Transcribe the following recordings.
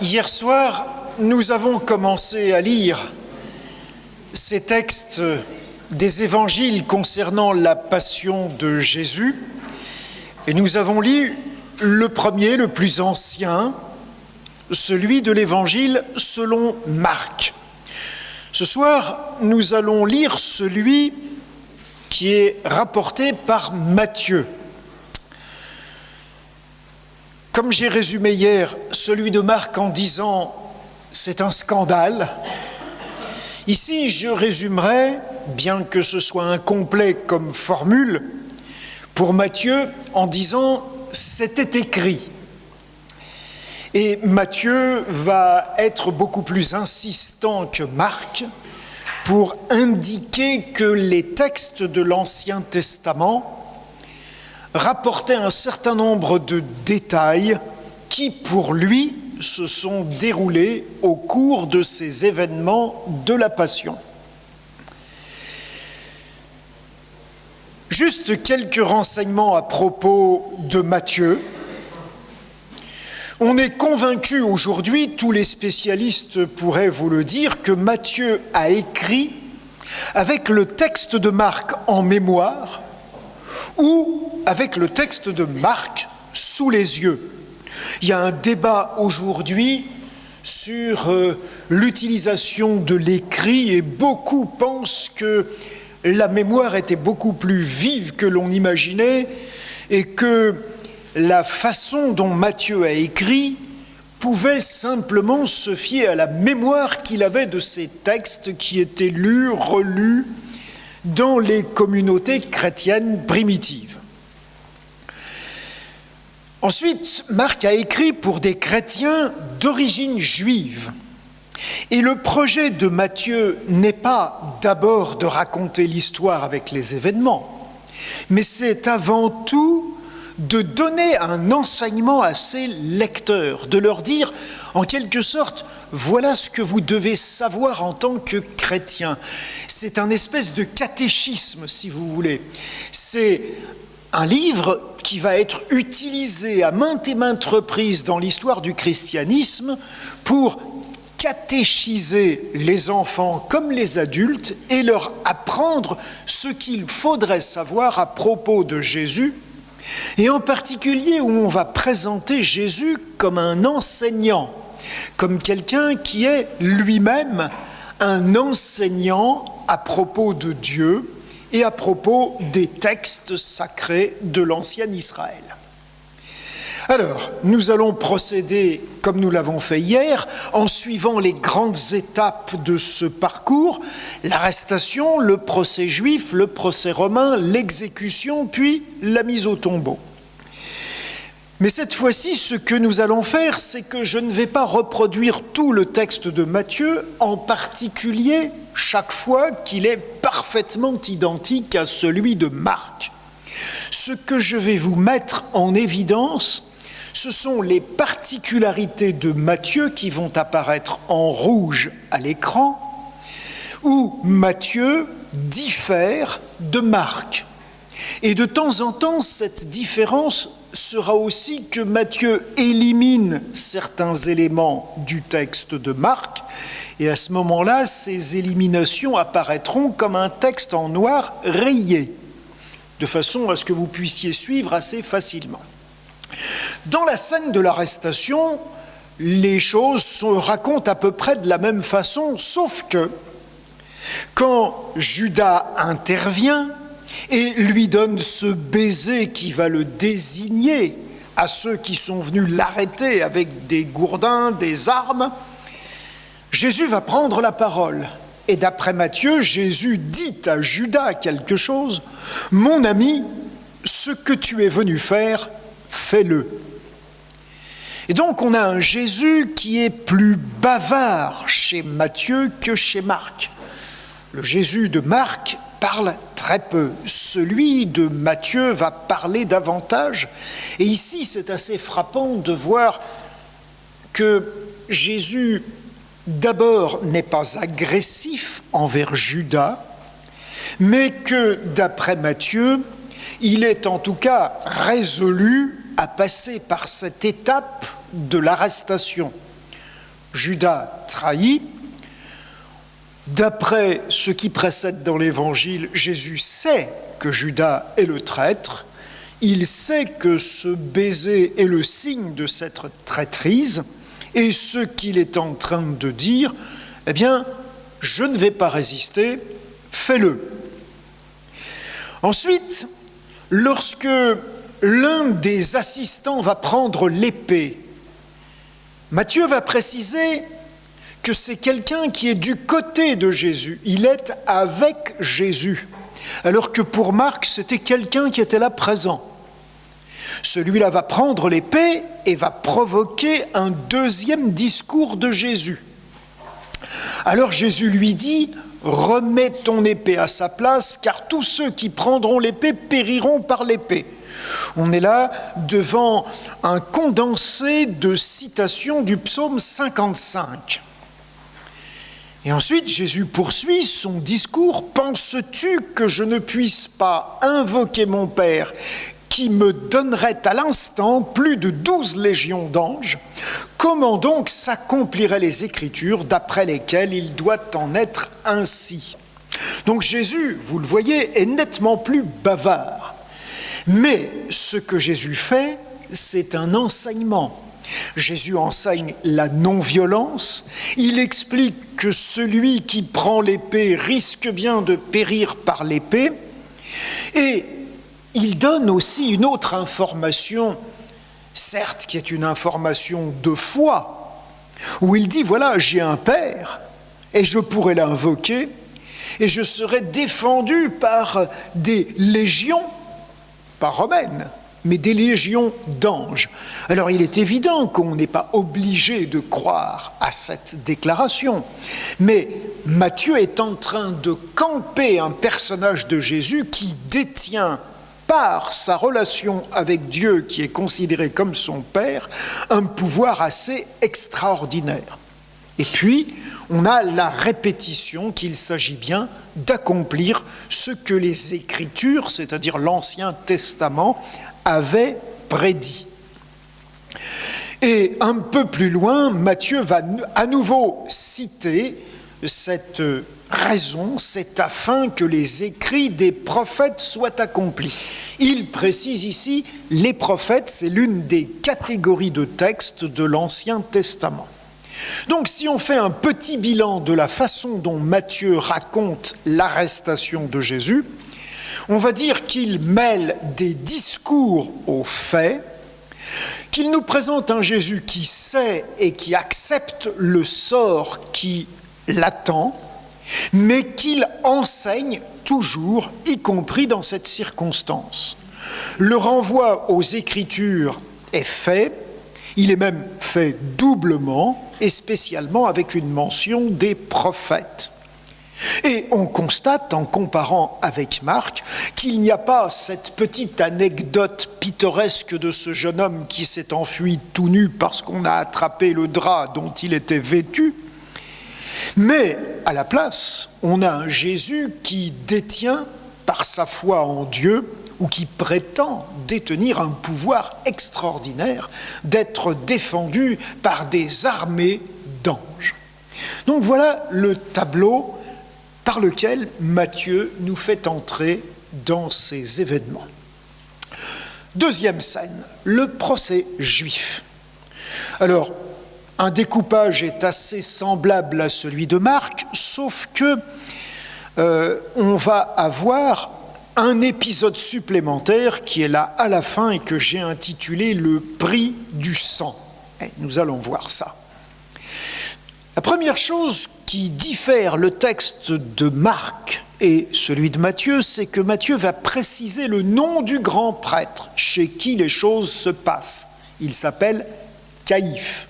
Hier soir, nous avons commencé à lire ces textes des évangiles concernant la passion de Jésus, et nous avons lu le premier, le plus ancien, celui de l'évangile selon Marc. Ce soir, nous allons lire celui qui est rapporté par Matthieu. Comme j'ai résumé hier celui de Marc en disant « c'est un scandale », ici je résumerai, bien que ce soit incomplet comme formule, pour Matthieu en disant « c'était écrit ». Et Matthieu va être beaucoup plus insistant que Marc pour indiquer que les textes de l'Ancien Testament rapportait un certain nombre de détails qui, pour lui, se sont déroulés au cours de ces événements de la Passion. Juste quelques renseignements à propos de Matthieu. On est convaincu aujourd'hui, tous les spécialistes pourraient vous le dire, que Matthieu a écrit avec le texte de Marc en mémoire ou avec le texte de Marc sous les yeux. Il y a un débat aujourd'hui sur l'utilisation de l'écrit et beaucoup pensent que la mémoire était beaucoup plus vive que l'on imaginait et que la façon dont Matthieu a écrit pouvait simplement se fier à la mémoire qu'il avait de ces textes qui étaient lus, relus dans les communautés chrétiennes primitives. Ensuite, Marc a écrit pour des chrétiens d'origine juive. Et le projet de Matthieu n'est pas d'abord de raconter l'histoire avec les événements, mais c'est avant tout de donner un enseignement à ses lecteurs, de leur dire en quelque sorte, voilà ce que vous devez savoir en tant que chrétien. C'est un espèce de catéchisme, si vous voulez. C'est un livre qui va être utilisé à maintes et maintes reprises dans l'histoire du christianisme pour catéchiser les enfants comme les adultes et leur apprendre ce qu'il faudrait savoir à propos de Jésus, et en particulier où on va présenter Jésus comme un enseignant, comme quelqu'un qui est lui-même un enseignant à propos de Dieu et à propos des textes sacrés de l'ancien Israël. Alors, nous allons procéder, comme nous l'avons fait hier, en suivant les grandes étapes de ce parcours, l'arrestation, le procès juif, le procès romain, l'exécution, puis la mise au tombeau. Mais cette fois-ci, ce que nous allons faire, c'est que je ne vais pas reproduire tout le texte de Matthieu, en particulier chaque fois qu'il est parfaitement identique à celui de Marc. Ce que je vais vous mettre en évidence, ce sont les particularités de Matthieu qui vont apparaître en rouge à l'écran, où Matthieu diffère de Marc. Et de temps en temps, cette différence sera aussi que Matthieu élimine certains éléments du texte de Marc, et à ce moment-là, ces éliminations apparaîtront comme un texte en noir rayé, de façon à ce que vous puissiez suivre assez facilement. Dans la scène de l'arrestation, les choses se racontent à peu près de la même façon, sauf que quand Judas intervient et lui donne ce baiser qui va le désigner à ceux qui sont venus l'arrêter avec des gourdins, des armes, Jésus va prendre la parole. Et d'après Matthieu, Jésus dit à Judas quelque chose, « Mon ami, ce que tu es venu faire, fais-le. » Et donc on a un Jésus qui est plus bavard chez Matthieu que chez Marc. Le Jésus de Marc parle très peu. Celui de Matthieu va parler davantage. Et ici, c'est assez frappant de voir que Jésus, d'abord, n'est pas agressif envers Judas, mais que, d'après Matthieu, il est en tout cas résolu à passer par cette étape de l'arrestation. Judas trahit. D'après ce qui précède dans l'Évangile, Jésus sait que Judas est le traître. Il sait que ce baiser est le signe de cette traîtrise. Et ce qu'il est en train de dire, eh bien, je ne vais pas résister, fais-le. Ensuite, lorsque l'un des assistants va prendre l'épée, Matthieu va préciser que c'est quelqu'un qui est du côté de Jésus. Il est avec Jésus. Alors que pour Marc, c'était quelqu'un qui était là présent. Celui-là va prendre l'épée et va provoquer un deuxième discours de Jésus. Alors Jésus lui dit « Remets ton épée à sa place, car tous ceux qui prendront l'épée périront par l'épée. » On est là devant un condensé de citations du psaume 55. Et ensuite, Jésus poursuit son discours. « Penses-tu que je ne puisse pas invoquer mon Père qui me donnerait à l'instant plus de 12 légions d'anges? Comment donc s'accompliraient les Écritures d'après lesquelles il doit en être ainsi ?» Donc Jésus, vous le voyez, est nettement plus bavard. Mais ce que Jésus fait, c'est un enseignement. Jésus enseigne la non-violence, il explique que celui qui prend l'épée risque bien de périr par l'épée, et il donne aussi une autre information, certes qui est une information de foi, où il dit, voilà, j'ai un Père, et je pourrais l'invoquer, et je serai défendu par des légions, pas romaines, mais des légions d'anges. Alors il est évident qu'on n'est pas obligé de croire à cette déclaration, mais Matthieu est en train de camper un personnage de Jésus qui détient, par sa relation avec Dieu, qui est considéré comme son Père, un pouvoir assez extraordinaire. Et puis, on a la répétition qu'il s'agit bien d'accomplir ce que les Écritures, c'est-à-dire l'Ancien Testament, avaient prédit. Et un peu plus loin, Matthieu va à nouveau citer cette raison, c'est afin que les écrits des prophètes soient accomplis. Il précise ici, les prophètes, c'est l'une des catégories de textes de l'Ancien Testament. Donc si on fait un petit bilan de la façon dont Matthieu raconte l'arrestation de Jésus, on va dire qu'il mêle des discours aux faits, qu'il nous présente un Jésus qui sait et qui accepte le sort qui l'attend, mais qu'il enseigne toujours, y compris dans cette circonstance. Le renvoi aux Écritures est fait, il est même fait doublement, et spécialement avec une mention des prophètes. Et on constate, en comparant avec Marc, qu'il n'y a pas cette petite anecdote pittoresque de ce jeune homme qui s'est enfui tout nu parce qu'on a attrapé le drap dont il était vêtu, mais à la place, on a un Jésus qui détient, par sa foi en Dieu, ou qui prétend détenir un pouvoir extraordinaire d'être défendu par des armées d'anges. Donc voilà le tableau par lequel Matthieu nous fait entrer dans ces événements. Deuxième scène, le procès juif. Alors, un découpage est assez semblable à celui de Marc, sauf que on va avoir un épisode supplémentaire qui est là à la fin et que j'ai intitulé « Le prix du sang ». Et nous allons voir ça. La première chose qui diffère le texte de Marc et celui de Matthieu, c'est que Matthieu va préciser le nom du grand prêtre chez qui les choses se passent. Il s'appelle Caïphe.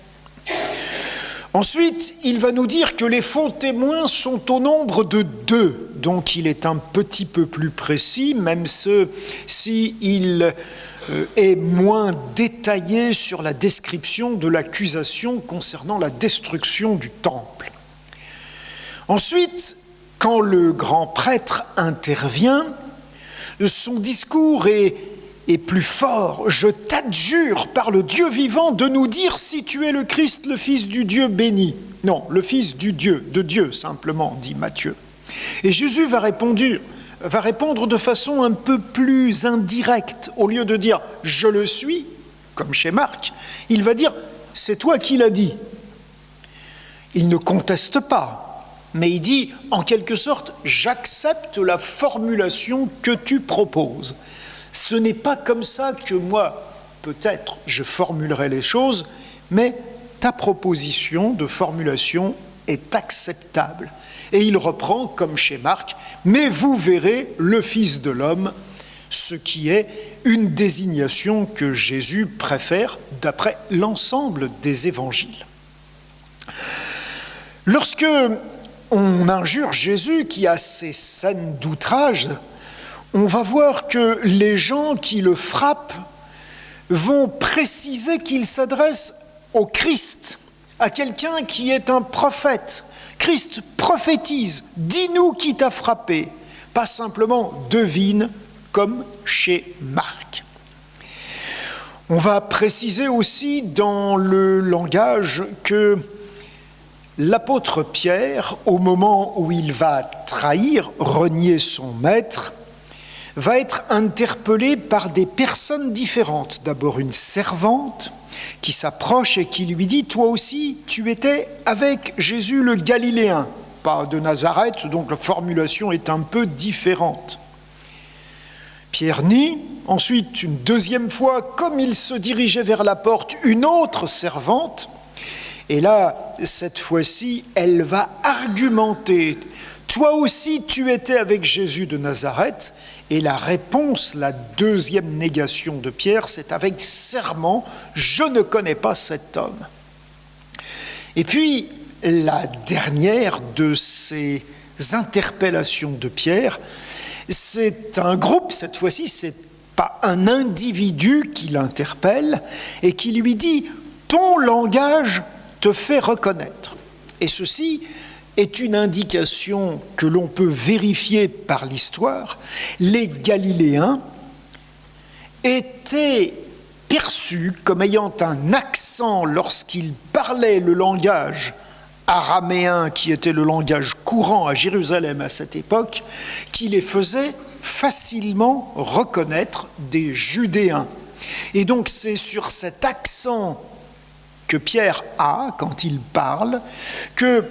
Ensuite, il va nous dire que les faux témoins sont au nombre de 2. Donc il est un petit peu plus précis, même s'il est moins détaillé sur la description de l'accusation concernant la destruction du temple. Ensuite, quand le grand prêtre intervient, son discours est et plus fort, je t'adjure par le Dieu vivant de nous dire si tu es le Christ, le Fils du Dieu béni. Non, le Fils du Dieu, de Dieu simplement, dit Matthieu. Et Jésus va répondre de façon un peu plus indirecte. Au lieu de dire « je le suis », comme chez Marc, il va dire « c'est toi qui l'as dit ». Il ne conteste pas, mais il dit en quelque sorte « j'accepte la formulation que tu proposes ». Ce n'est pas comme ça que moi, peut-être, je formulerai les choses, mais ta proposition de formulation est acceptable. Et il reprend, comme chez Marc, « mais vous verrez le Fils de l'homme », ce qui est une désignation que Jésus préfère d'après l'ensemble des évangiles. Lorsque on injure Jésus, qui a ces scènes d'outrage, on va voir que les gens qui le frappent vont préciser qu'il s'adresse au Christ, à quelqu'un qui est un prophète. Christ prophétise, dis-nous qui t'a frappé, pas simplement devine comme chez Marc. On va préciser aussi dans le langage que l'apôtre Pierre, au moment où il va trahir, renier son maître, va être interpellé par des personnes différentes. D'abord une servante qui s'approche et qui lui dit « Toi aussi, tu étais avec Jésus le Galiléen », pas de Nazareth, donc la formulation est un peu différente. Pierre nie. Ensuite, une deuxième fois, comme il se dirigeait vers la porte, une autre servante. Et là, cette fois-ci, elle va argumenter. Toi aussi, tu étais avec Jésus de Nazareth. Et la réponse, la deuxième négation de Pierre, c'est avec serment, je ne connais pas cet homme. Et puis, la dernière de ces interpellations de Pierre, c'est un groupe, cette fois-ci, c'est pas un individu qui l'interpelle et qui lui dit « ton langage te fait reconnaître ». Et ceci est une indication que l'on peut vérifier par l'histoire. Les Galiléens étaient perçus comme ayant un accent lorsqu'ils parlaient le langage araméen, qui était le langage courant à Jérusalem à cette époque, qui les faisait facilement reconnaître des Judéens. Et donc c'est sur cet accent que Pierre a quand il parle que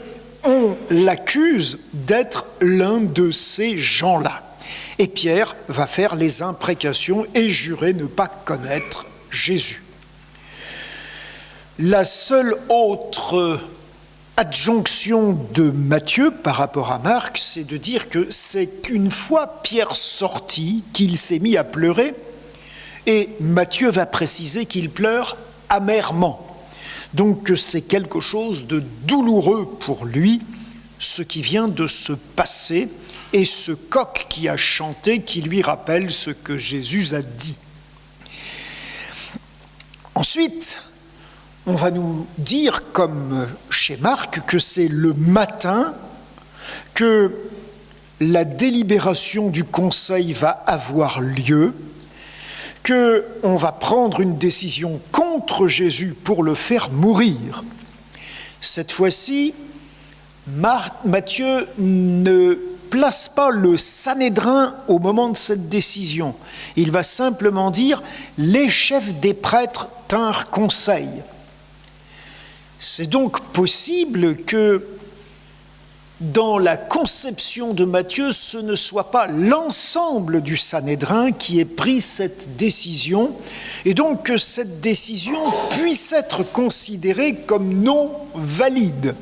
on l'accuse d'être l'un de ces gens-là. Et Pierre va faire les imprécations et jurer ne pas connaître Jésus. La seule autre adjonction de Matthieu par rapport à Marc, c'est de dire que c'est qu'une fois Pierre sorti, qu'il s'est mis à pleurer, et Matthieu va préciser qu'il pleure amèrement. Donc c'est quelque chose de douloureux pour lui, ce qui vient de se passer, et ce coq qui a chanté qui lui rappelle ce que Jésus a dit. Ensuite, on va nous dire, comme chez Marc, que c'est le matin que la délibération du conseil va avoir lieu, qu'on va prendre une décision contre Jésus pour le faire mourir. Cette fois-ci, Matthieu ne place pas le Sanhédrin au moment de cette décision. Il va simplement dire « les chefs des prêtres tinrent conseil ». C'est donc possible que dans la conception de Matthieu, ce ne soit pas l'ensemble du Sanhédrin qui ait pris cette décision, et donc que cette décision puisse être considérée comme non valide.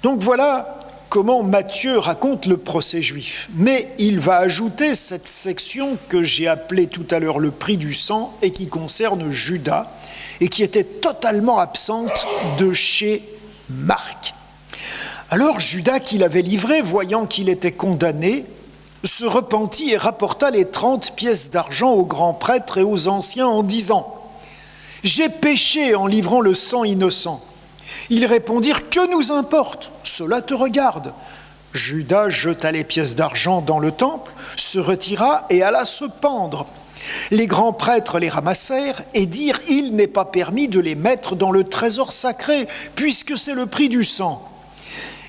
Donc voilà comment Matthieu raconte le procès juif. Mais il va ajouter cette section que j'ai appelée tout à l'heure le prix du sang et qui concerne Judas et qui était totalement absente de chez Marc. Alors Judas, qui l'avait livré, voyant qu'il était condamné, se repentit et rapporta les 30 pièces d'argent aux grands prêtres et aux anciens en disant « J'ai péché en livrant le sang innocent. » Ils répondirent « Que nous importe ? Cela te regarde. Judas jeta les pièces d'argent dans le temple, se retira et alla se pendre. Les grands prêtres les ramassèrent et dirent « Il n'est pas permis de les mettre dans le trésor sacré, puisque c'est le prix du sang. »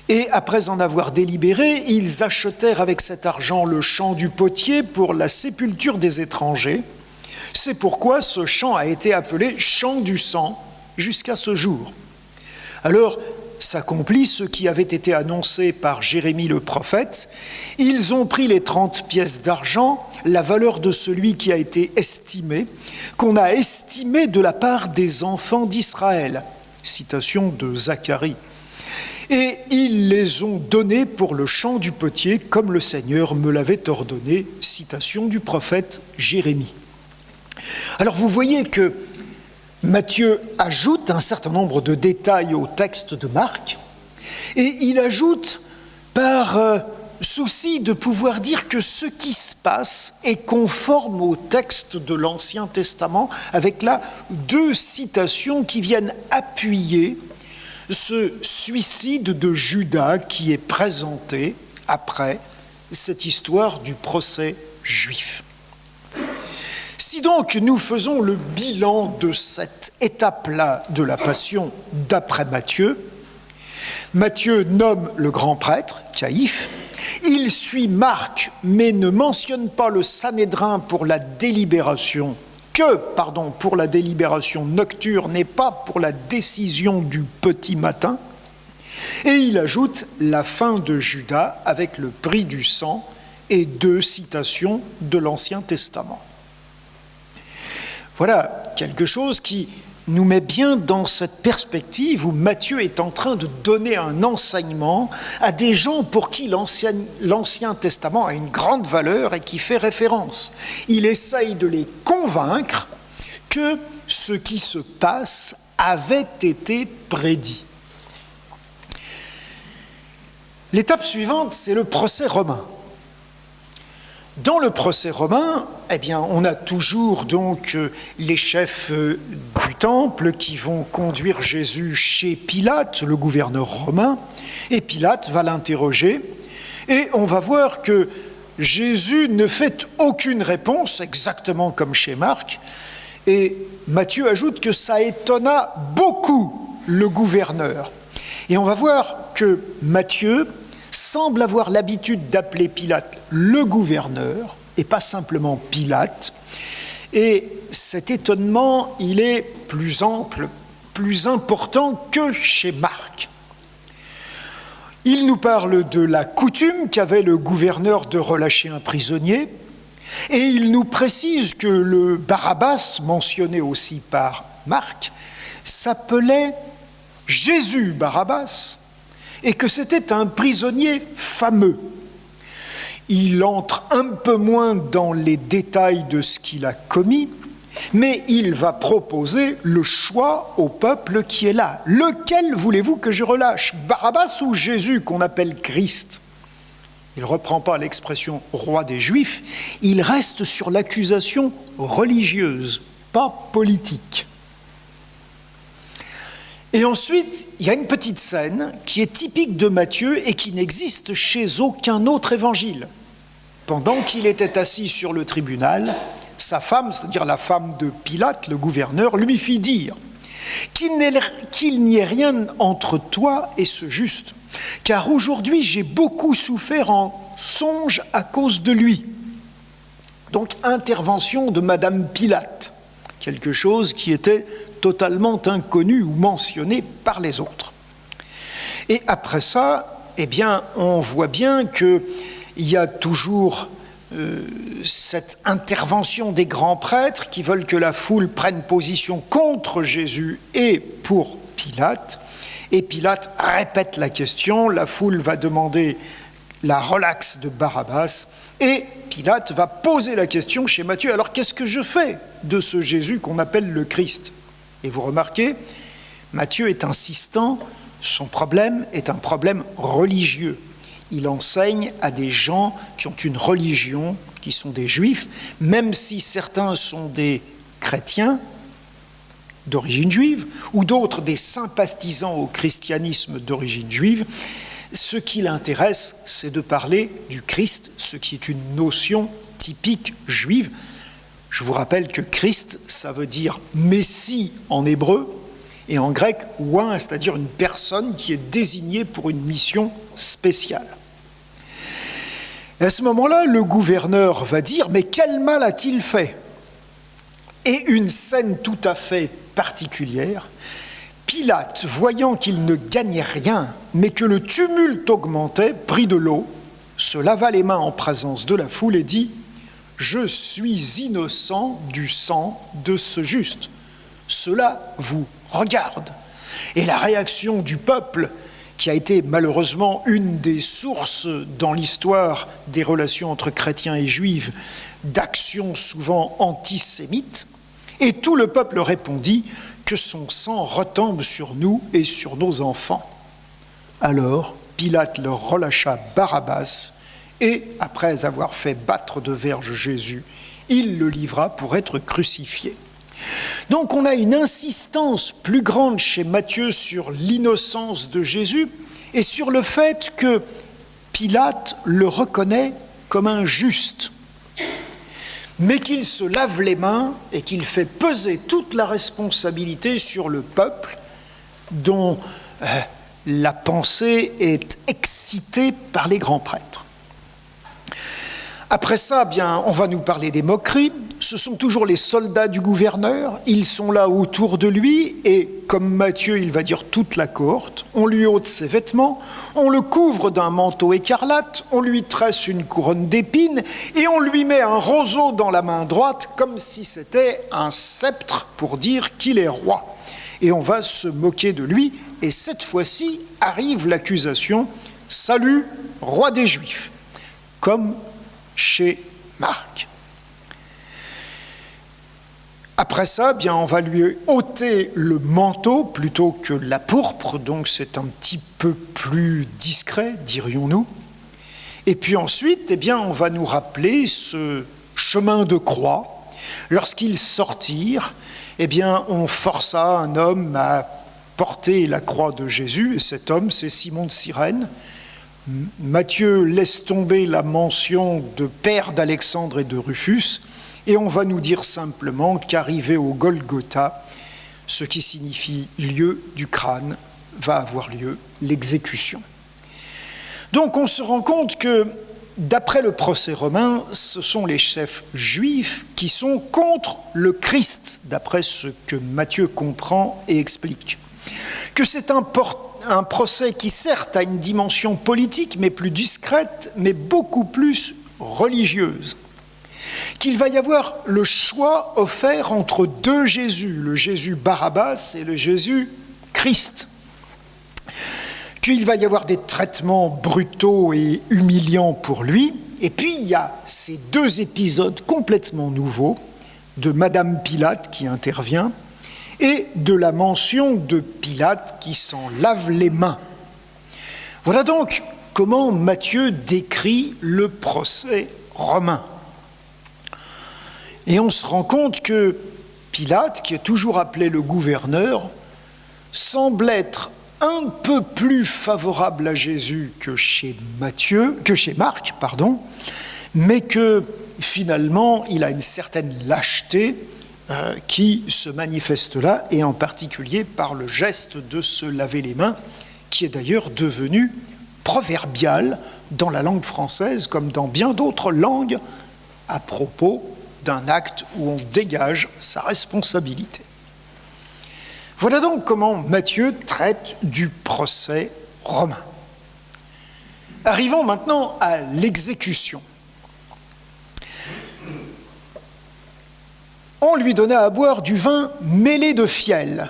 Et après en avoir délibéré, ils achetèrent avec cet argent le champ du potier pour la sépulture des étrangers. C'est pourquoi ce champ a été appelé « champ du sang » jusqu'à ce jour. Alors s'accomplit ce qui avait été annoncé par Jérémie le prophète. Ils ont pris les 30 pièces d'argent, la valeur de celui qui a été estimé, qu'on a estimé de la part des enfants d'Israël. Citation de Zacharie. Et ils les ont donnés pour le champ du potier, comme le Seigneur me l'avait ordonné. Citation du prophète Jérémie. Alors vous voyez que Matthieu ajoute un certain nombre de détails au texte de Marc, et il ajoute par souci de pouvoir dire que ce qui se passe est conforme au texte de l'Ancien Testament, avec là 2 citations qui viennent appuyer ce suicide de Judas qui est présenté après cette histoire du procès juif. Si donc nous faisons le bilan de cette étape-là de la Passion d'après Matthieu, Matthieu nomme le grand prêtre, Caïphe, il suit Marc, mais ne mentionne pas le Sanhédrin pour la délibération, pour la délibération nocturne et pas pour la décision du petit matin, et il ajoute la fin de Judas avec le prix du sang et 2 citations de l'Ancien Testament. Voilà quelque chose qui nous met bien dans cette perspective où Matthieu est en train de donner un enseignement à des gens pour qui l'Ancien Testament a une grande valeur et qui fait référence. Il essaye de les convaincre que ce qui se passe avait été prédit. L'étape suivante, c'est le procès romain. Dans le procès romain, on a toujours donc les chefs du temple qui vont conduire Jésus chez Pilate, le gouverneur romain, et Pilate va l'interroger, et on va voir que Jésus ne fait aucune réponse, exactement comme chez Marc, et Matthieu ajoute que ça étonna beaucoup le gouverneur. Et on va voir que Matthieu semble avoir l'habitude d'appeler Pilate le gouverneur, et pas simplement Pilate. Et cet étonnement, il est plus ample, plus important que chez Marc. Il nous parle de la coutume qu'avait le gouverneur de relâcher un prisonnier, et il nous précise que le Barabbas, mentionné aussi par Marc, s'appelait Jésus Barabbas, et que c'était un prisonnier fameux. Il entre un peu moins dans les détails de ce qu'il a commis, mais il va proposer le choix au peuple qui est là. Lequel voulez-vous que je relâche, Barabbas ou Jésus qu'on appelle Christ ? Il ne reprend pas l'expression « roi des Juifs », il reste sur l'accusation religieuse, pas politique. Et ensuite, il y a une petite scène qui est typique de Matthieu et qui n'existe chez aucun autre évangile. Pendant qu'il était assis sur le tribunal, sa femme, c'est-à-dire la femme de Pilate, le gouverneur, lui fit dire qu'il n'y ait rien entre toi et ce juste, car aujourd'hui j'ai beaucoup souffert en songe à cause de lui. Donc, intervention de Madame Pilate, quelque chose qui était totalement inconnu ou mentionné par les autres. Et après ça, on voit bien qu'il y a toujours cette intervention des grands prêtres qui veulent que la foule prenne position contre Jésus et pour Pilate. Et Pilate répète la question, la foule va demander la relaxe de Barabbas, et Pilate va poser la question chez Matthieu, alors qu'est-ce que je fais de ce Jésus qu'on appelle le Christ ? Et vous remarquez, Matthieu est insistant, son problème est un problème religieux. Il enseigne à des gens qui ont une religion, qui sont des juifs, même si certains sont des chrétiens d'origine juive, ou d'autres des sympathisants au christianisme d'origine juive, Ce qui l'intéresse, c'est de parler du Christ, ce qui est une notion typique juive. Je vous rappelle que Christ, ça veut dire Messie en hébreu, et en grec, ouin, c'est-à-dire une personne qui est désignée pour une mission spéciale. Et à ce moment-là, le gouverneur va dire « Mais quel mal a-t-il fait ?» Et une scène tout à fait particulière, Pilate, voyant qu'il ne gagnait rien, mais que le tumulte augmentait, prit de l'eau, se lava les mains en présence de la foule et dit « Je suis innocent du sang de ce juste. Cela vous regarde. » Et la réaction du peuple, qui a été malheureusement une des sources dans l'histoire des relations entre chrétiens et juifs, d'actions souvent antisémites, et tout le peuple répondit que son sang retombe sur nous et sur nos enfants. Alors Pilate leur relâcha Barabbas et, après avoir fait battre de verges Jésus, il le livra pour être crucifié. Donc on a une insistance plus grande chez Matthieu sur l'innocence de Jésus et sur le fait que Pilate le reconnaît comme un juste, mais qu'il se lave les mains et qu'il fait peser toute la responsabilité sur le peuple dont la pensée est excitée par les grands prêtres. Après ça, bien, on va nous parler des moqueries. Ce sont toujours les soldats du gouverneur, ils sont là autour de lui et, comme Matthieu, il va dire toute la cohorte, on lui ôte ses vêtements, on le couvre d'un manteau écarlate, on lui tresse une couronne d'épines et on lui met un roseau dans la main droite comme si c'était un sceptre pour dire qu'il est roi. Et on va se moquer de lui et cette fois-ci arrive l'accusation « Salut, roi des Juifs », comme chez Marc. Après ça, bien, on va lui ôter le manteau plutôt que la pourpre, donc c'est un petit peu plus discret, dirions-nous. Et puis ensuite, eh bien, on va nous rappeler ce chemin de croix. Lorsqu'ils sortirent, eh bien, on força un homme à porter la croix de Jésus, et cet homme, c'est Simon de Cyrène. Matthieu laisse tomber la mention de père d'Alexandre et de Rufus, et on va nous dire simplement qu'arrivé au Golgotha, ce qui signifie lieu du crâne, va avoir lieu l'exécution. Donc on se rend compte que, d'après le procès romain, ce sont les chefs juifs qui sont contre le Christ, d'après ce que Matthieu comprend et explique. Que c'est un procès qui certes a une dimension politique, mais plus discrète, mais beaucoup plus religieuse. Qu'il va y avoir le choix offert entre deux Jésus, le Jésus Barabbas et le Jésus Christ. Qu'il va y avoir des traitements brutaux et humiliants pour lui. Et puis il y a ces deux épisodes complètement nouveaux de Madame Pilate qui intervient et de la mention de Pilate qui s'en lave les mains. Voilà donc comment Matthieu décrit le procès romain. Et on se rend compte que Pilate, qui est toujours appelé le gouverneur, semble être un peu plus favorable à Jésus que chez Marc, mais que finalement il a une certaine lâcheté qui se manifeste là, et en particulier par le geste de se laver les mains, qui est d'ailleurs devenu proverbial dans la langue française, comme dans bien d'autres langues, à propos d'un acte où on dégage sa responsabilité. Voilà donc comment Matthieu traite du procès romain. Arrivons maintenant à l'exécution. On lui donna à boire du vin mêlé de fiel,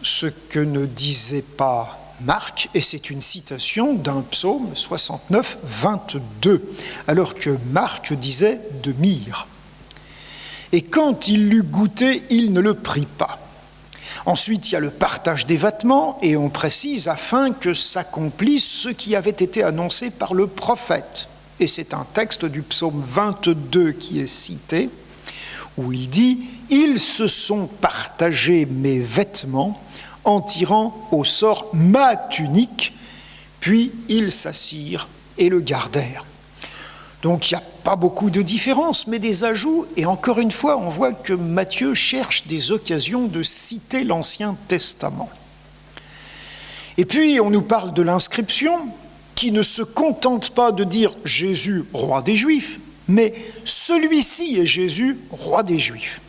ce que ne disait pas Marc, et c'est une citation d'un psaume 69, 22, alors que Marc disait de myrrhe. Et quand il l'eut goûté, il ne le prit pas. Ensuite, il y a le partage des vêtements, et on précise afin que s'accomplisse ce qui avait été annoncé par le prophète. Et c'est un texte du psaume 22 qui est cité, où il dit « Ils se sont partagés mes vêtements en tirant au sort ma tunique, Puis ils s'assirent et le gardèrent. Donc il n'y a pas beaucoup de différences, mais des ajouts. Et encore une fois, on voit que Matthieu cherche des occasions de citer l'Ancien Testament. Et puis on nous parle de l'inscription, qui ne se contente pas de dire « Jésus, roi des Juifs », mais « celui-ci est Jésus, roi des Juifs ».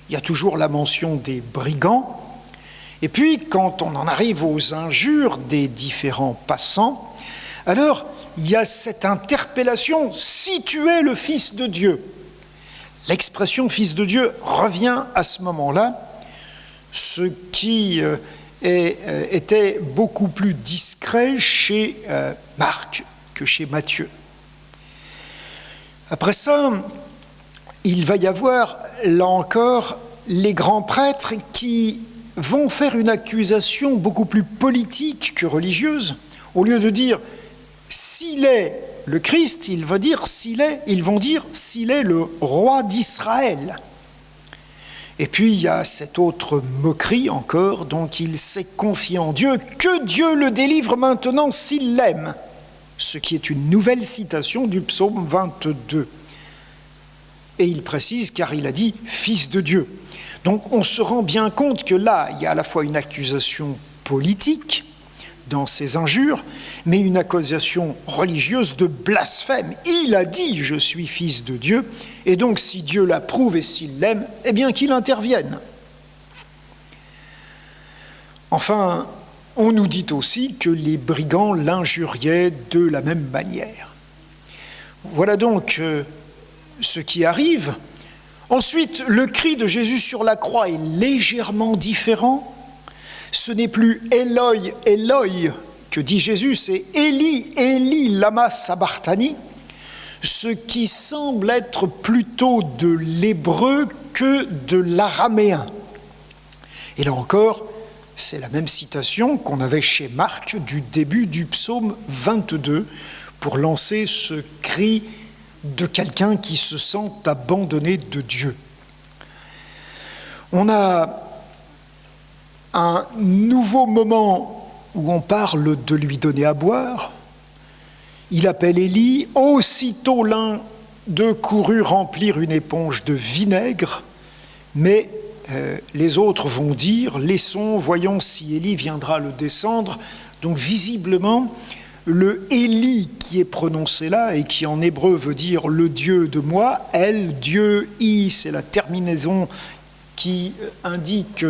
Il y a toujours la mention des brigands. Et puis, quand on en arrive aux injures des différents passants, alors il y a cette interpellation « si tu es le Fils de Dieu ». L'expression « Fils de Dieu » revient à ce moment-là, ce qui était beaucoup plus discret chez Marc que chez Matthieu. Après ça, il va y avoir, là encore, les grands prêtres qui vont faire une accusation beaucoup plus politique que religieuse. Au lieu de dire « s'il est le Christ », ils vont dire « s'il est le roi d'Israël ». Et puis il y a cette autre moquerie encore, donc il s'est confié en Dieu, que Dieu le délivre maintenant s'il l'aime. Ce qui est une nouvelle citation du psaume 22. Et il précise, car il a dit « Fils de Dieu ». Donc on se rend bien compte que là, il y a à la fois une accusation politique dans ces injures, mais une accusation religieuse de blasphème. Il a dit « Je suis fils de Dieu », et donc si Dieu l'approuve et s'il l'aime, eh bien qu'il intervienne. Enfin, on nous dit aussi que les brigands l'injuriaient de la même manière. Voilà donc ce qui arrive. Ensuite, le cri de Jésus sur la croix est légèrement différent. Ce n'est plus « Eloi, Eloi » que dit Jésus, c'est « Eli, Eli, lama sabachthani », ce qui semble être plutôt de l'hébreu que de l'araméen. Et là encore, c'est la même citation qu'on avait chez Marc du début du psaume 22 pour lancer ce cri de quelqu'un qui se sent abandonné de Dieu. On a un nouveau moment où on parle de lui donner à boire. Il appelle Élie. Aussitôt l'un d'eux courut remplir une éponge de vinaigre, mais les autres vont dire « Laissons, voyons si Élie viendra le descendre ». Donc visiblement, le Élie qui est prononcé là et qui en hébreu veut dire « le Dieu de moi », El, Dieu, I, c'est la terminaison qui indique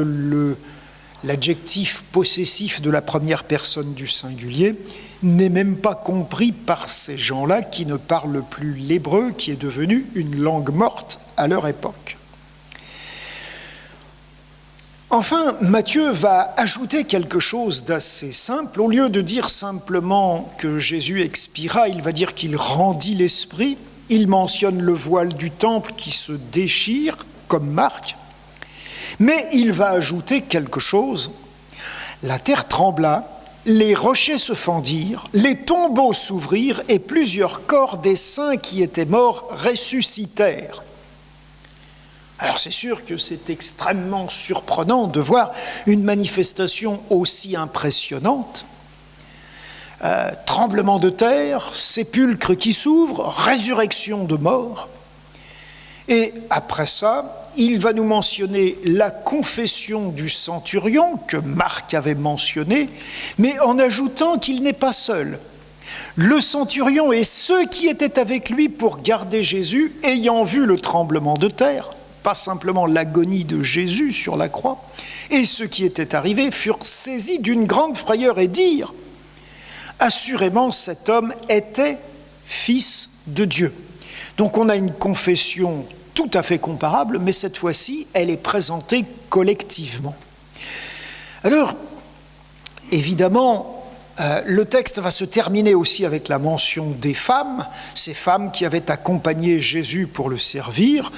l'adjectif possessif de la première personne du singulier, n'est même pas compris par ces gens-là qui ne parlent plus l'hébreu, qui est devenu une langue morte à leur époque. Enfin, Matthieu va ajouter quelque chose d'assez simple. Au lieu de dire simplement que Jésus expira, il va dire qu'il rendit l'esprit. Il mentionne le voile du temple qui se déchire, comme Marc. Mais il va ajouter quelque chose. La terre trembla, les rochers se fendirent, les tombeaux s'ouvrirent et plusieurs corps des saints qui étaient morts ressuscitèrent. Alors c'est sûr que c'est extrêmement surprenant de voir une manifestation aussi impressionnante. Tremblement de terre, sépulcre qui s'ouvre, résurrection de morts. Et après ça, il va nous mentionner la confession du centurion que Marc avait mentionné, mais en ajoutant qu'il n'est pas seul. Le centurion et ceux qui étaient avec lui pour garder Jésus, ayant vu le tremblement de terre, pas simplement l'agonie de Jésus sur la croix, et ceux qui étaient arrivés furent saisis d'une grande frayeur et dirent « Assurément, cet homme était fils de Dieu ». Donc on a une confession tout à fait comparable, mais cette fois-ci, elle est présentée collectivement. Alors, évidemment, le texte va se terminer aussi avec la mention des femmes, ces femmes qui avaient accompagné Jésus pour le servir.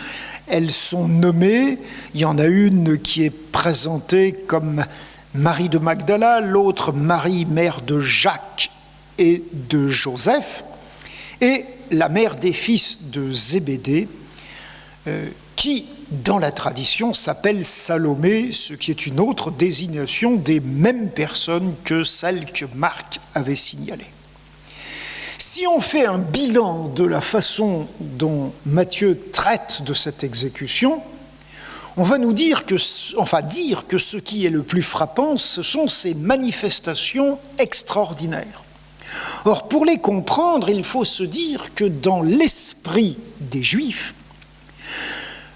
Elles sont nommées, il y en a une qui est présentée comme Marie de Magdala, l'autre Marie, mère de Jacques et de Joseph, et la mère des fils de Zébédée, qui dans la tradition, s'appelle Salomé, ce qui est une autre désignation des mêmes personnes que celle que Marc avait signalée. Si on fait un bilan de la façon dont Matthieu traite de cette exécution, on va nous dire que ce qui est le plus frappant, ce sont ces manifestations extraordinaires. Or, pour les comprendre, il faut se dire que dans l'esprit des Juifs,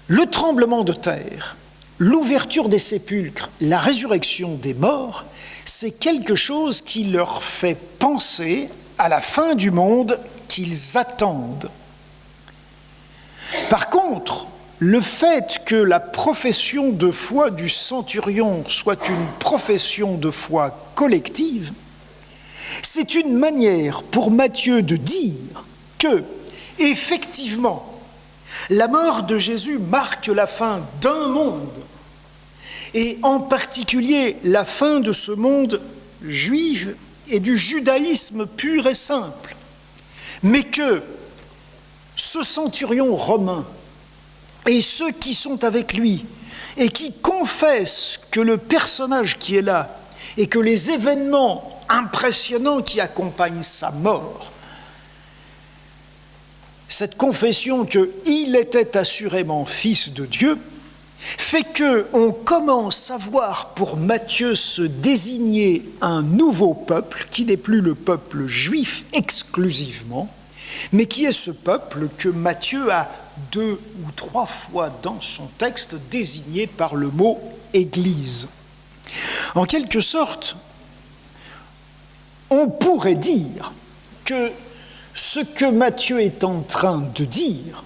le tremblement de terre, l'ouverture des sépulcres, la résurrection des morts, c'est quelque chose qui leur fait penser à la fin du monde qu'ils attendent. Par contre, le fait que la profession de foi du centurion soit une profession de foi collective, c'est une manière pour Matthieu de dire que, effectivement, la mort de Jésus marque la fin d'un monde, et en particulier la fin de ce monde juif et du judaïsme pur et simple, mais que ce centurion romain et ceux qui sont avec lui et qui confessent que le personnage qui est là et que les événements impressionnants qui accompagnent sa mort, cette confession qu'il était assurément fils de Dieu, fait qu'on commence à voir pour Matthieu se désigner un nouveau peuple qui n'est plus le peuple juif exclusivement, mais qui est ce peuple que Matthieu a 2 ou 3 fois dans son texte désigné par le mot « Église ». En quelque sorte, on pourrait dire que ce que Matthieu est en train de dire,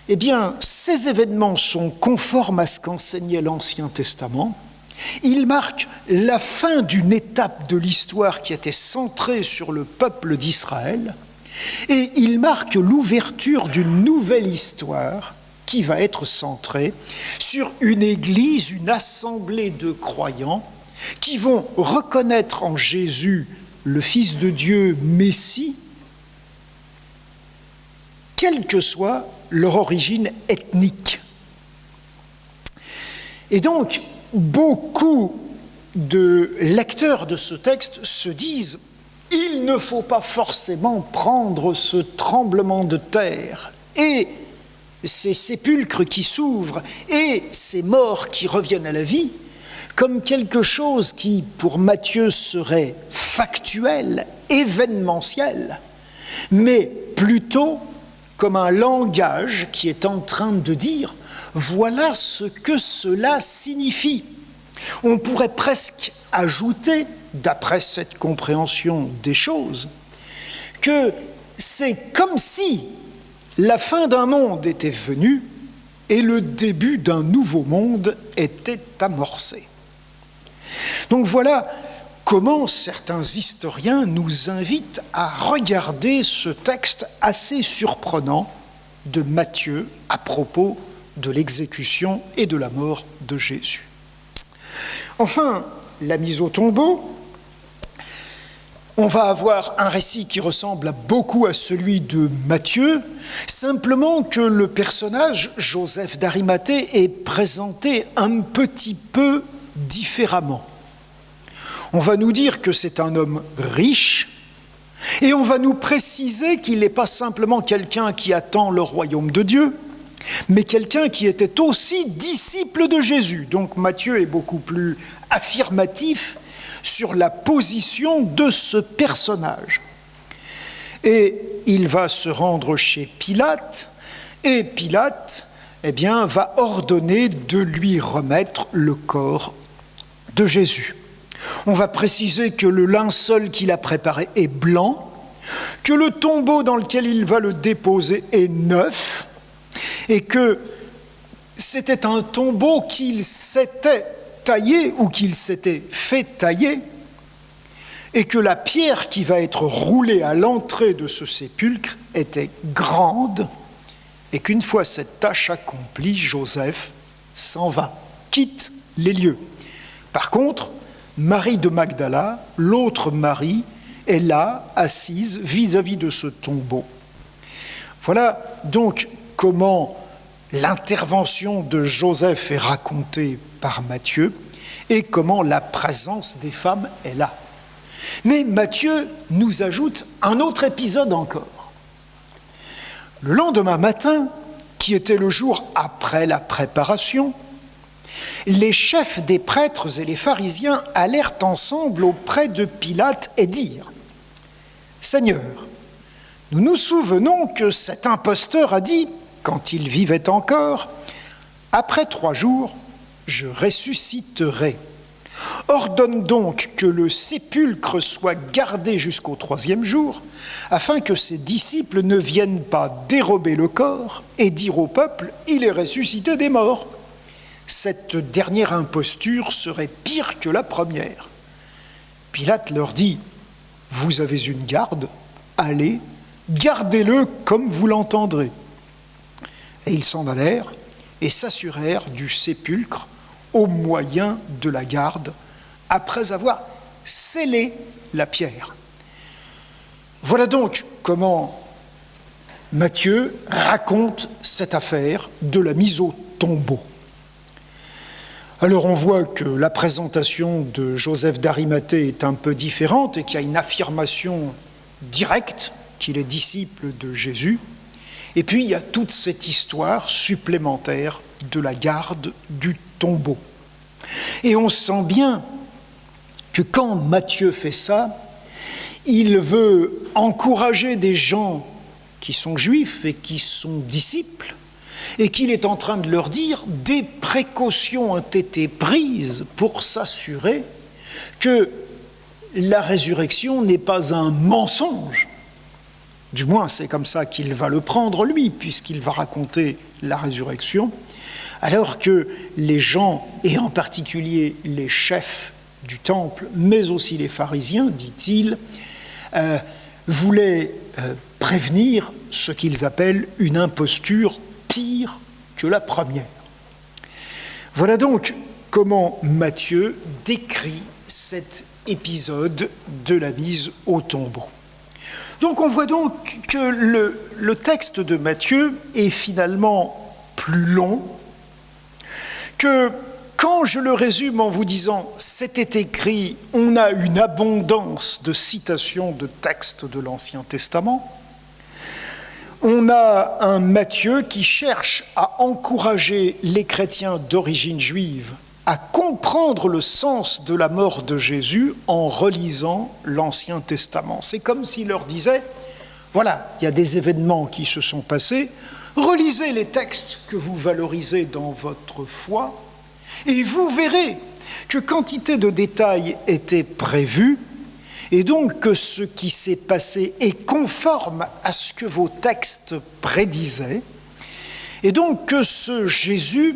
eh bien, ces événements sont conformes à ce qu'enseignait l'Ancien Testament. Ils marquent la fin d'une étape de l'histoire qui était centrée sur le peuple d'Israël, et ils marquent l'ouverture d'une nouvelle histoire qui va être centrée sur une église, une assemblée de croyants qui vont reconnaître en Jésus le Fils de Dieu, Messie, quelle que soit leur origine ethnique. Et donc, beaucoup de lecteurs de ce texte se disent « il ne faut pas forcément prendre ce tremblement de terre et ces sépulcres qui s'ouvrent et ces morts qui reviennent à la vie comme quelque chose qui, pour Matthieu, serait factuel, événementiel, mais plutôt comme un langage qui est en train de dire « voilà ce que cela signifie ». On pourrait presque ajouter, d'après cette compréhension des choses, que c'est comme si la fin d'un monde était venue et le début d'un nouveau monde était amorcé. Donc voilà comment certains historiens nous invitent à regarder ce texte assez surprenant de Matthieu à propos de l'exécution et de la mort de Jésus. Enfin, la mise au tombeau, on va avoir un récit qui ressemble beaucoup à celui de Matthieu, simplement que le personnage, Joseph d'Arimathée, est présenté un petit peu différemment. On va nous dire que c'est un homme riche, et on va nous préciser qu'il n'est pas simplement quelqu'un qui attend le royaume de Dieu, mais quelqu'un qui était aussi disciple de Jésus. Donc Matthieu est beaucoup plus affirmatif sur la position de ce personnage. Et il va se rendre chez Pilate, et Pilate, va ordonner de lui remettre le corps de Jésus. On va préciser que le linceul qu'il a préparé est blanc, que le tombeau dans lequel il va le déposer est neuf, et que c'était un tombeau qu'il s'était taillé ou qu'il s'était fait tailler, et que la pierre qui va être roulée à l'entrée de ce sépulcre était grande, et qu'une fois cette tâche accomplie, Joseph s'en va, quitte les lieux. Par contre, Marie de Magdala, l'autre Marie, est là, assise vis-à-vis de ce tombeau. Voilà donc comment l'intervention de Joseph est racontée par Matthieu et comment la présence des femmes est là. Mais Matthieu nous ajoute un autre épisode encore. Le lendemain matin, qui était le jour après la préparation, les chefs des prêtres et les pharisiens allèrent ensemble auprès de Pilate et dirent : « Seigneur, nous nous souvenons que cet imposteur a dit, quand il vivait encore, « Après 3 jours, je ressusciterai. Ordonne donc que le sépulcre soit gardé jusqu'au 3e jour, afin que ses disciples ne viennent pas dérober le corps et dire au peuple, il est ressuscité des morts. Cette dernière imposture serait pire que la première. » Pilate leur dit : « Vous avez une garde, allez, gardez-le comme vous l'entendrez. » Et ils s'en allèrent et s'assurèrent du sépulcre au moyen de la garde, après avoir scellé la pierre. Voilà donc comment Matthieu raconte cette affaire de la mise au tombeau. Alors on voit que la présentation de Joseph d'Arimathée est un peu différente et qu'il y a une affirmation directe qu'il est disciple de Jésus. Et puis il y a toute cette histoire supplémentaire de la garde du tombeau. Et on sent bien que quand Matthieu fait ça, il veut encourager des gens qui sont juifs et qui sont disciples, et qu'il est en train de leur dire des précautions ont été prises pour s'assurer que la résurrection n'est pas un mensonge. Du moins, c'est comme ça qu'il va le prendre, lui, puisqu'il va raconter la résurrection, alors que les gens, et en particulier les chefs du temple, mais aussi les pharisiens, dit-il, voulaient prévenir ce qu'ils appellent une imposture pire que la première. Voilà donc comment Matthieu décrit cet épisode de la mise au tombeau. Donc on voit donc que le texte de Matthieu est finalement plus long, que quand je le résume en vous disant « c'était écrit », on a une abondance de citations de textes de l'Ancien Testament. On a un Matthieu qui cherche à encourager les chrétiens d'origine juive à comprendre le sens de la mort de Jésus en relisant l'Ancien Testament. C'est comme s'il leur disait, voilà, il y a des événements qui se sont passés, relisez les textes que vous valorisez dans votre foi, et vous verrez que quantité de détails étaient prévus, et donc que ce qui s'est passé est conforme à ce que vos textes prédisaient, et donc que ce Jésus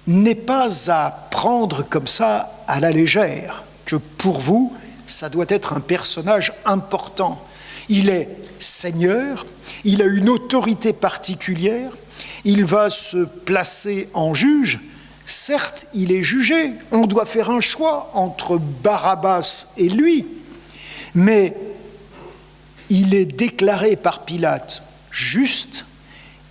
n'est pas à prendre comme ça à la légère, que pour vous, ça doit être un personnage important. Il est Seigneur, il a une autorité particulière, il va se placer en juge. Certes, il est jugé, on doit faire un choix entre Barabbas et lui, mais il est déclaré par Pilate juste,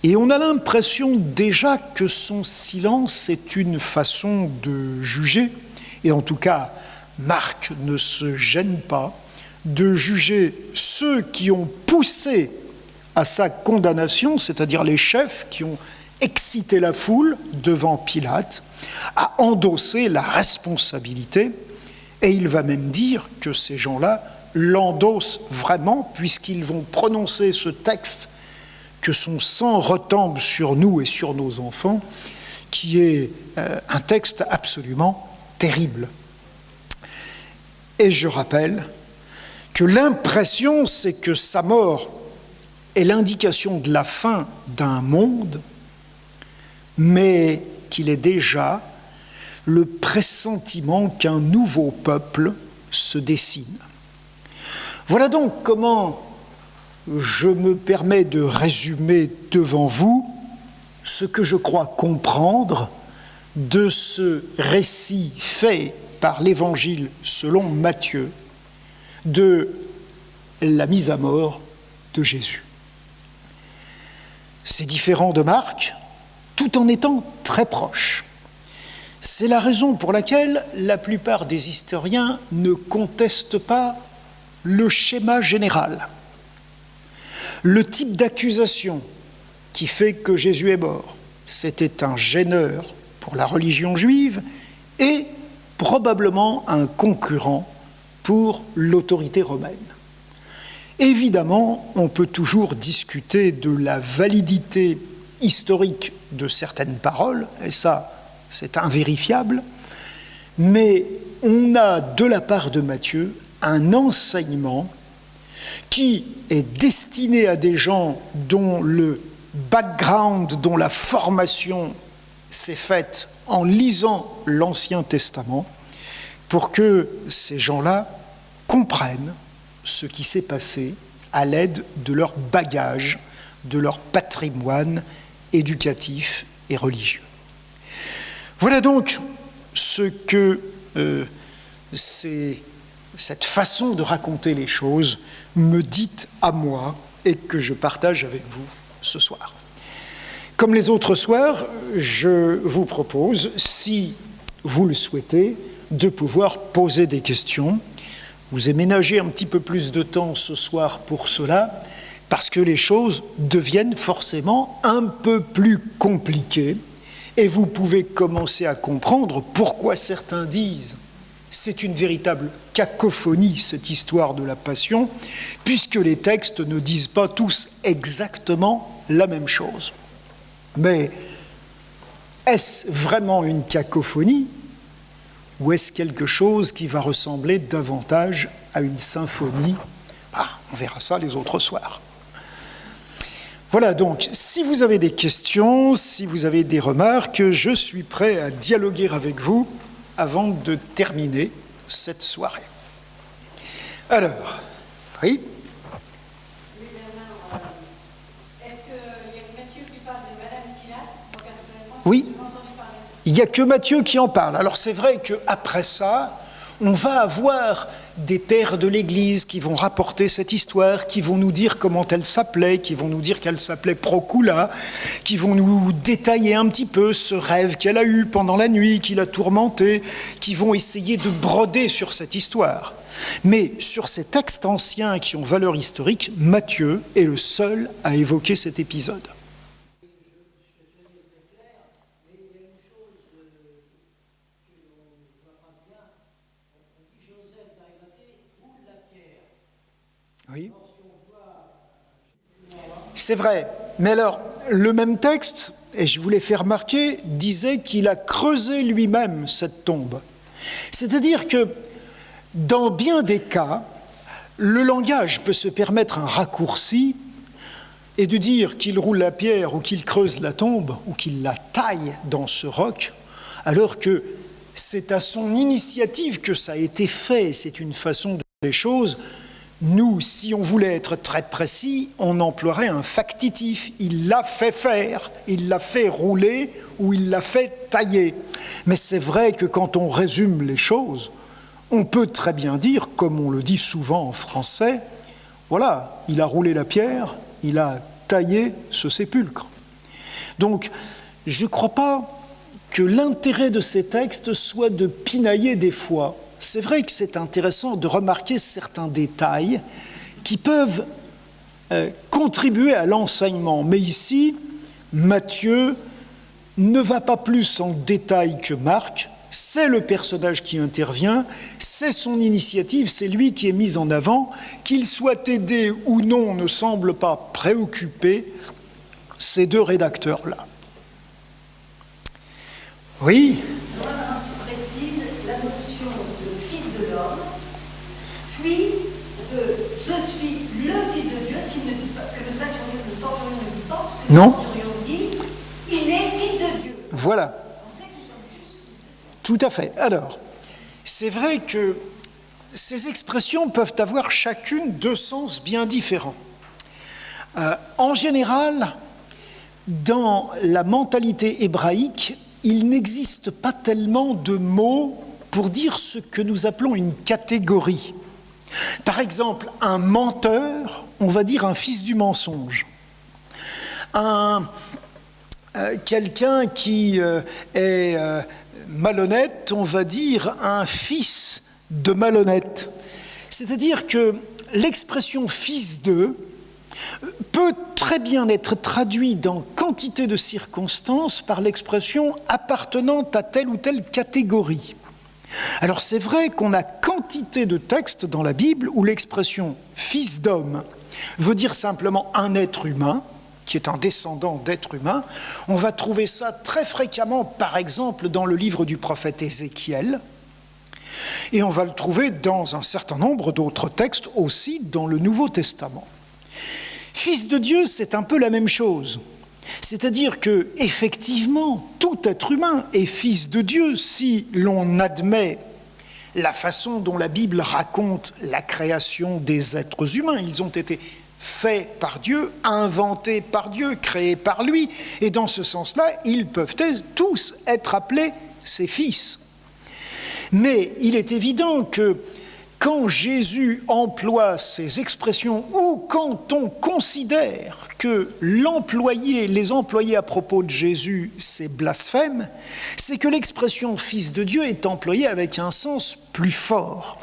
et on a l'impression déjà que son silence est une façon de juger, et en tout cas, Marc ne se gêne pas de juger ceux qui ont poussé à sa condamnation, c'est-à-dire les chefs qui ont excité la foule devant Pilate, à endosser la responsabilité, et il va même dire que ces gens-là l'endossent vraiment, puisqu'ils vont prononcer ce texte que son sang retombe sur nous et sur nos enfants, qui est un texte absolument terrible. Et je rappelle que l'impression, c'est que sa mort est l'indication de la fin d'un monde, mais qu'il est déjà le pressentiment qu'un nouveau peuple se dessine. Voilà donc comment je me permets de résumer devant vous ce que je crois comprendre de ce récit fait par l'Évangile selon Matthieu de la mise à mort de Jésus. C'est différent de Marc, tout en étant très proches. C'est la raison pour laquelle la plupart des historiens ne contestent pas le schéma général. Le type d'accusation qui fait que Jésus est mort, c'était un gêneur pour la religion juive et probablement un concurrent pour l'autorité romaine. Évidemment, on peut toujours discuter de la validité historique de certaines paroles, et ça, c'est invérifiable, mais on a de la part de Matthieu un enseignement qui est destiné à des gens dont le background, dont la formation s'est faite en lisant l'Ancien Testament, pour que ces gens-là comprennent ce qui s'est passé à l'aide de leur bagage, de leur patrimoine éducatif et religieux. Voilà donc ce que cette façon de raconter les choses me dit à moi et que je partage avec vous ce soir. Comme les autres soirs, je vous propose, si vous le souhaitez, de pouvoir poser des questions. Vous avez ménagé un petit peu plus de temps ce soir pour cela, parce que les choses deviennent forcément un peu plus compliquées, et vous pouvez commencer à comprendre pourquoi certains disent c'est une véritable cacophonie, cette histoire de la Passion, puisque les textes ne disent pas tous exactement la même chose. Mais est-ce vraiment une cacophonie ou est-ce quelque chose qui va ressembler davantage à une symphonie ? On verra ça les autres soirs. Voilà donc, si vous avez des questions, si vous avez des remarques, je suis prêt à dialoguer avec vous avant de terminer cette soirée. Alors, oui ? Oui, il n'y a que Matthieu qui en parle. Alors c'est vrai qu'après ça, on va avoir des pères de l'Église qui vont rapporter cette histoire, qui vont nous dire comment elle s'appelait, qui vont nous dire qu'elle s'appelait Procula, qui vont nous détailler un petit peu ce rêve qu'elle a eu pendant la nuit, qui l'a tourmentée, qui vont essayer de broder sur cette histoire. Mais sur ces textes anciens qui ont valeur historique, Matthieu est le seul à évoquer cet épisode. Oui. C'est vrai, mais alors, le même texte, et je vous l'ai fait remarquer, disait qu'il a creusé lui-même cette tombe. C'est-à-dire que, dans bien des cas, le langage peut se permettre un raccourci et de dire qu'il roule la pierre ou qu'il creuse la tombe ou qu'il la taille dans ce roc, alors que c'est à son initiative que ça a été fait, c'est une façon de faire les choses. Nous, si on voulait être très précis, on emploierait un factitif. Il l'a fait faire, il l'a fait rouler ou il l'a fait tailler. Mais c'est vrai que quand on résume les choses, on peut très bien dire, comme on le dit souvent en français, voilà, il a roulé la pierre, il a taillé ce sépulcre. Donc, je ne crois pas que l'intérêt de ces textes soit de pinailler des fois. C'est vrai que c'est intéressant de remarquer certains détails qui peuvent contribuer à l'enseignement. Mais ici, Matthieu ne va pas plus en détail que Marc. C'est le personnage qui intervient, c'est son initiative, c'est lui qui est mis en avant. Qu'il soit aidé ou non ne semble pas préoccuper ces deux rédacteurs-là. Oui ? Puis de « je suis le Fils de Dieu », ce qu'il ne dit pas, ce que le centurion ne dit pas, parce que le centurion dit « il est Fils de Dieu ». Voilà. On sait que nous sommes tous Fils de Dieu. Tout à fait. Alors, c'est vrai que ces expressions peuvent avoir chacune deux sens bien différents. En général, dans la mentalité hébraïque, il n'existe pas tellement de mots pour dire ce que nous appelons une catégorie. Par exemple, un menteur, on va dire un fils du mensonge. Un quelqu'un qui est malhonnête, on va dire un fils de malhonnête. C'est-à-dire que l'expression « fils de » peut très bien être traduite dans quantité de circonstances par l'expression « appartenant à telle ou telle catégorie ». Alors c'est vrai qu'on a quantité de textes dans la Bible où l'expression « fils d'homme » veut dire simplement un être humain, qui est un descendant d'être humain. On va trouver ça très fréquemment, par exemple, dans le livre du prophète Ézéchiel, et on va le trouver dans un certain nombre d'autres textes aussi dans le Nouveau Testament. Fils de Dieu, c'est un peu la même chose. C'est-à-dire que, effectivement, tout être humain est fils de Dieu si l'on admet la façon dont la Bible raconte la création des êtres humains. Ils ont été faits par Dieu, inventés par Dieu, créés par lui. Et dans ce sens-là, ils peuvent tous être appelés ses fils. Mais il est évident que quand Jésus emploie ces expressions, ou quand on considère que les employés à propos de Jésus, c'est blasphème, c'est que l'expression « fils de Dieu » est employée avec un sens plus fort.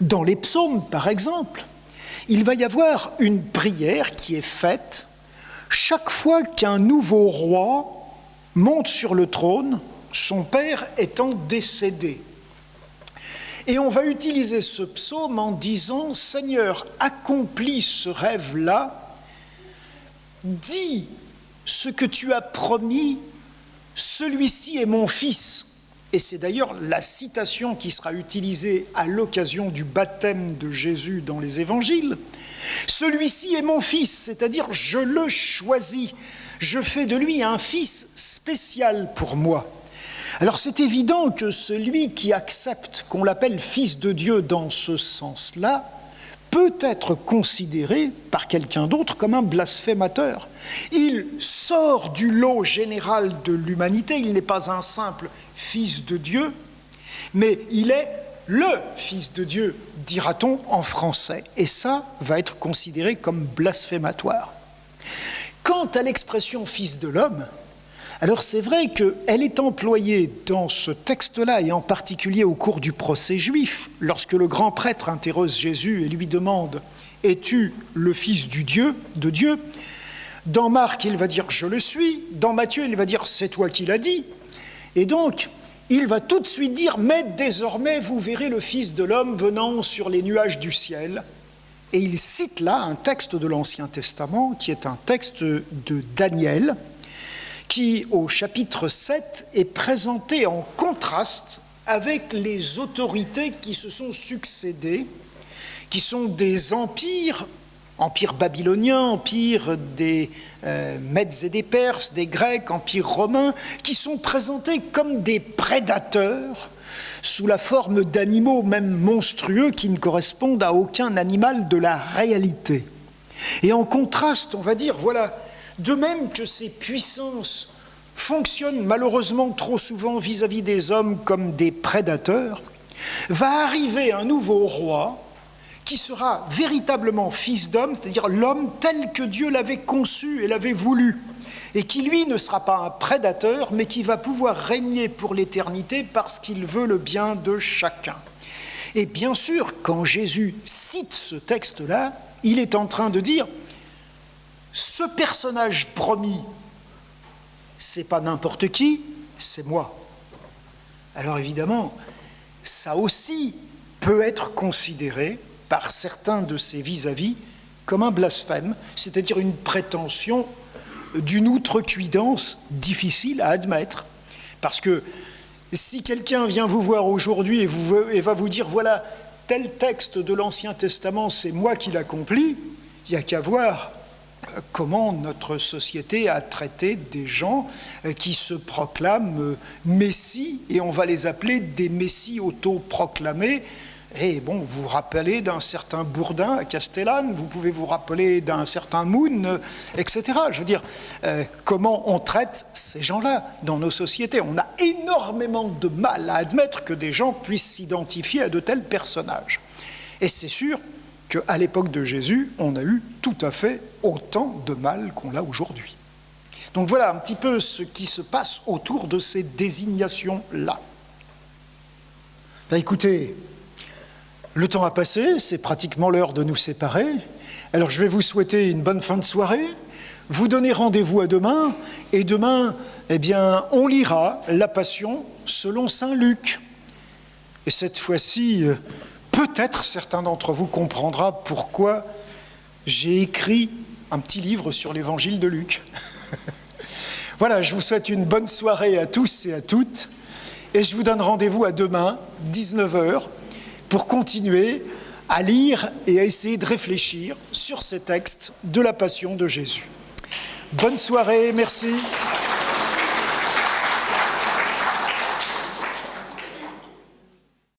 Dans les psaumes, par exemple, il va y avoir une prière qui est faite chaque fois qu'un nouveau roi monte sur le trône, son père étant décédé. Et on va utiliser ce psaume en disant « Seigneur, accomplis ce rêve-là, dis ce que tu as promis, celui-ci est mon fils ». Et c'est d'ailleurs la citation qui sera utilisée à l'occasion du baptême de Jésus dans les évangiles. « Celui-ci est mon fils », c'est-à-dire je le choisis, je fais de lui un fils spécial pour moi. Alors c'est évident que celui qui accepte qu'on l'appelle fils de Dieu dans ce sens-là peut être considéré par quelqu'un d'autre comme un blasphémateur. Il sort du lot général de l'humanité, il n'est pas un simple fils de Dieu, mais il est le fils de Dieu, dira-t-on en français. Et ça va être considéré comme blasphématoire. Quant à l'expression « fils de l'homme », alors c'est vrai qu'elle est employée dans ce texte-là, et en particulier au cours du procès juif, lorsque le grand prêtre interroge Jésus et lui demande « Es-tu le fils de Dieu ?» Dans Marc, il va dire « Je le suis ». Dans Matthieu, il va dire « C'est toi qui l'as dit ». Et donc, il va tout de suite dire « Mais désormais, vous verrez le Fils de l'homme venant sur les nuages du ciel ». Et il cite là un texte de l'Ancien Testament, qui est un texte de Daniel, qui, au chapitre 7, est présenté en contraste avec les autorités qui se sont succédées, qui sont des empires, empire babylonien, empire des Mèdes et des Perses, des Grecs, empire romain, qui sont présentés comme des prédateurs sous la forme d'animaux même monstrueux qui ne correspondent à aucun animal de la réalité. Et en contraste, on va dire, voilà, de même que ces puissances fonctionnent malheureusement trop souvent vis-à-vis des hommes comme des prédateurs, va arriver un nouveau roi qui sera véritablement fils d'homme, c'est-à-dire l'homme tel que Dieu l'avait conçu et l'avait voulu, et qui lui ne sera pas un prédateur, mais qui va pouvoir régner pour l'éternité parce qu'il veut le bien de chacun. Et bien sûr, quand Jésus cite ce texte-là, il est en train de dire ce personnage promis, c'est pas n'importe qui, c'est moi. Alors évidemment, ça aussi peut être considéré par certains de ses vis-à-vis comme un blasphème, c'est-à-dire une prétention d'une outrecuidance difficile à admettre. Parce que si quelqu'un vient vous voir aujourd'hui et va vous dire « voilà, tel texte de l'Ancien Testament, c'est moi qui l'accomplis », il n'y a qu'à voir comment notre société a traité des gens qui se proclament messies, et on va les appeler des messies autoproclamés. Et bon, vous vous rappelez d'un certain Bourdin à Castellane, vous pouvez vous rappeler d'un certain Moon, etc. Je veux dire, comment on traite ces gens-là dans nos sociétés. On a énormément de mal à admettre que des gens puissent s'identifier à de tels personnages. Et c'est sûr qu'à l'époque de Jésus, on a eu tout à fait autant de mal qu'on l'a aujourd'hui. Donc voilà un petit peu ce qui se passe autour de ces désignations-là. Écoutez, le temps a passé, c'est pratiquement l'heure de nous séparer. Alors je vais vous souhaiter une bonne fin de soirée, vous donner rendez-vous à demain, et demain, on lira la Passion selon saint Luc. Et cette fois-ci, peut-être certains d'entre vous comprendront pourquoi j'ai écrit un petit livre sur l'évangile de Luc. Voilà, je vous souhaite une bonne soirée à tous et à toutes, et je vous donne rendez-vous à demain, 19h, pour continuer à lire et à essayer de réfléchir sur ces textes de la Passion de Jésus. Bonne soirée, merci.